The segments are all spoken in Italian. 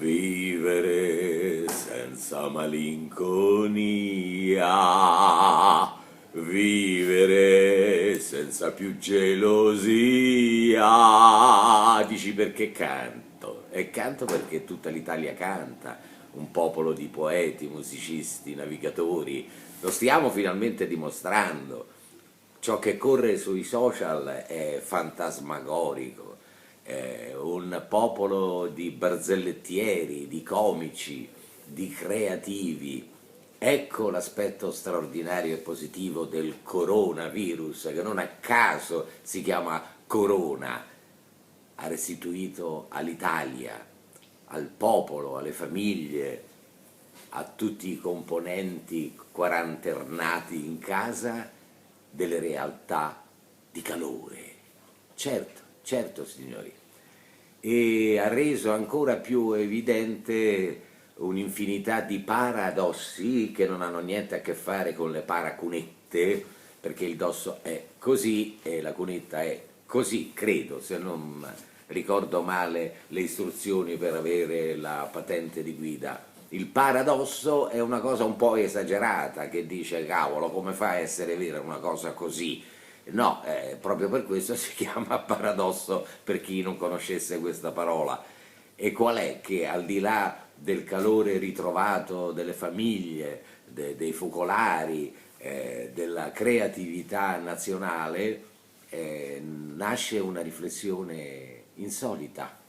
Vivere senza malinconia, vivere senza più gelosia. Dici perché canto? E canto perché tutta l'Italia canta, un popolo di poeti, musicisti, navigatori. Lo stiamo finalmente dimostrando. Ciò che corre sui social è fantasmagorico, è un popolo di barzellettieri, di comici, di creativi. Ecco l'aspetto straordinario e positivo del coronavirus, che non a caso si chiama corona. Ha restituito all'Italia, al popolo, alle famiglie, a tutti i componenti quaranternati in casa delle realtà di calore. Certo, certo signori. E ha reso ancora più evidente un'infinità di paradossi che non hanno niente a che fare con le paracunette, perché il dosso è così e la cunetta è così, credo, se non ricordo male le istruzioni per avere la patente di guida. Il paradosso è una cosa un po' esagerata, che dice cavolo, come fa a essere vera una cosa così? No, proprio per questo si chiama paradosso, per chi non conoscesse questa parola. E qual è che al di là del calore ritrovato delle famiglie, dei focolari, della creatività nazionale, nasce una riflessione insolita,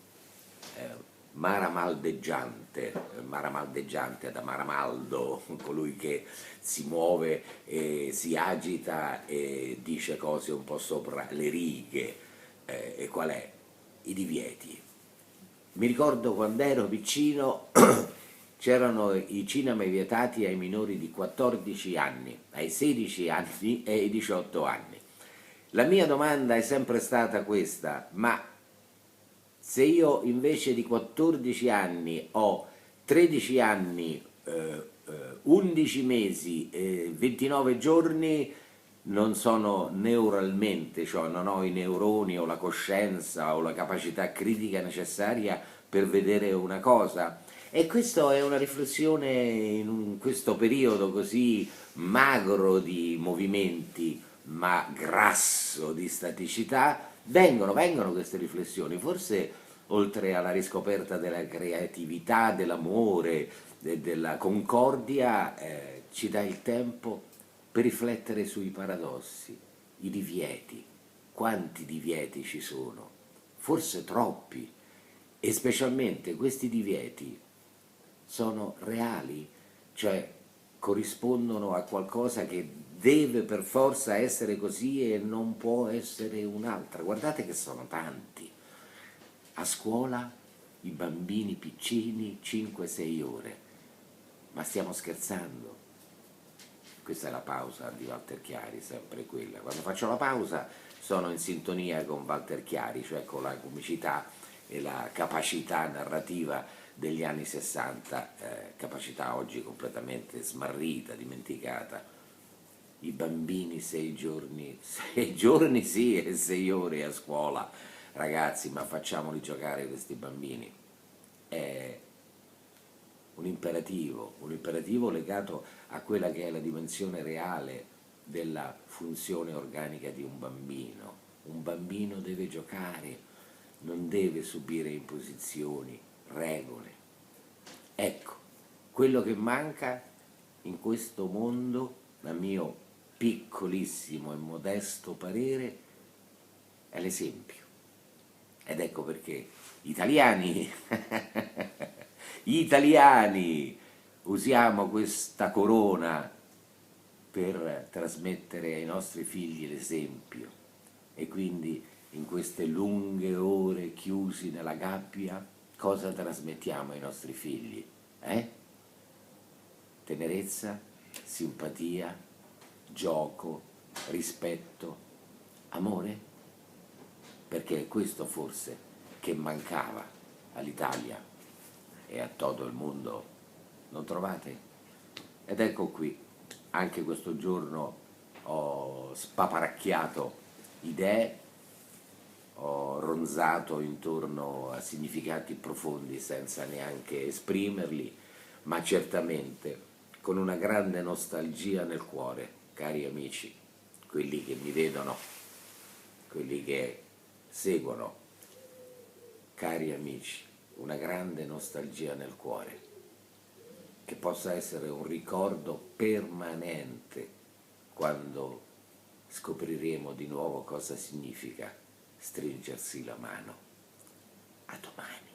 maramaldeggiante da Maramaldo, colui che si muove e si agita e dice cose un po' sopra le righe. E qual è? I divieti. Mi ricordo quando ero piccino c'erano i cinema vietati ai minori di 14 anni, ai 16 anni e ai 18 anni. La mia domanda è sempre stata questa: ma se io invece di 14 anni ho 13 anni, 11 mesi e 29 giorni, non sono neuralmente, cioè non ho i neuroni o la coscienza o la capacità critica necessaria per vedere una cosa? E questa è una riflessione questo periodo così magro di movimenti, ma grasso di staticità, vengono queste riflessioni, forse oltre alla riscoperta della creatività, dell'amore, della concordia, ci dà il tempo per riflettere sui paradossi, i divieti. Quanti divieti ci sono? Forse troppi. E specialmente questi divieti sono reali, cioè corrispondono a qualcosa che deve per forza essere così e non può essere un'altra. Guardate che sono tanti. A scuola i bambini piccini 5-6 ore. Ma stiamo scherzando? Questa è la pausa di Walter Chiari, sempre quella. Quando faccio la pausa sono in sintonia con Walter Chiari, cioè con la comicità e la capacità narrativa degli anni 60, capacità oggi completamente smarrita, dimenticata. I bambini 6 giorni, 6 giorni sì e 6 ore a scuola, ragazzi, ma facciamoli giocare questi bambini. È un imperativo legato a quella che è la dimensione reale della funzione organica di un bambino. Un bambino deve giocare, non deve subire imposizioni, regole. Ecco, quello che manca in questo mondo, a mio piccolissimo e modesto parere, è l'esempio. Ed ecco perché italiani, italiani, usiamo questa corona per trasmettere ai nostri figli l'esempio. E quindi in queste lunghe ore chiusi nella gabbia, cosa trasmettiamo ai nostri figli? Tenerezza, simpatia, gioco, rispetto, amore? Perché è questo forse che mancava all'Italia e a tutto il mondo, non trovate? Ed ecco qui, anche questo giorno ho spaparacchiato idee, ho ronzato intorno a significati profondi senza neanche esprimerli, ma certamente con una grande nostalgia nel cuore, cari amici, quelli che mi vedono, quelli che seguono, cari amici, una grande nostalgia nel cuore, che possa essere un ricordo permanente quando scopriremo di nuovo cosa significa stringersi la mano. A domani.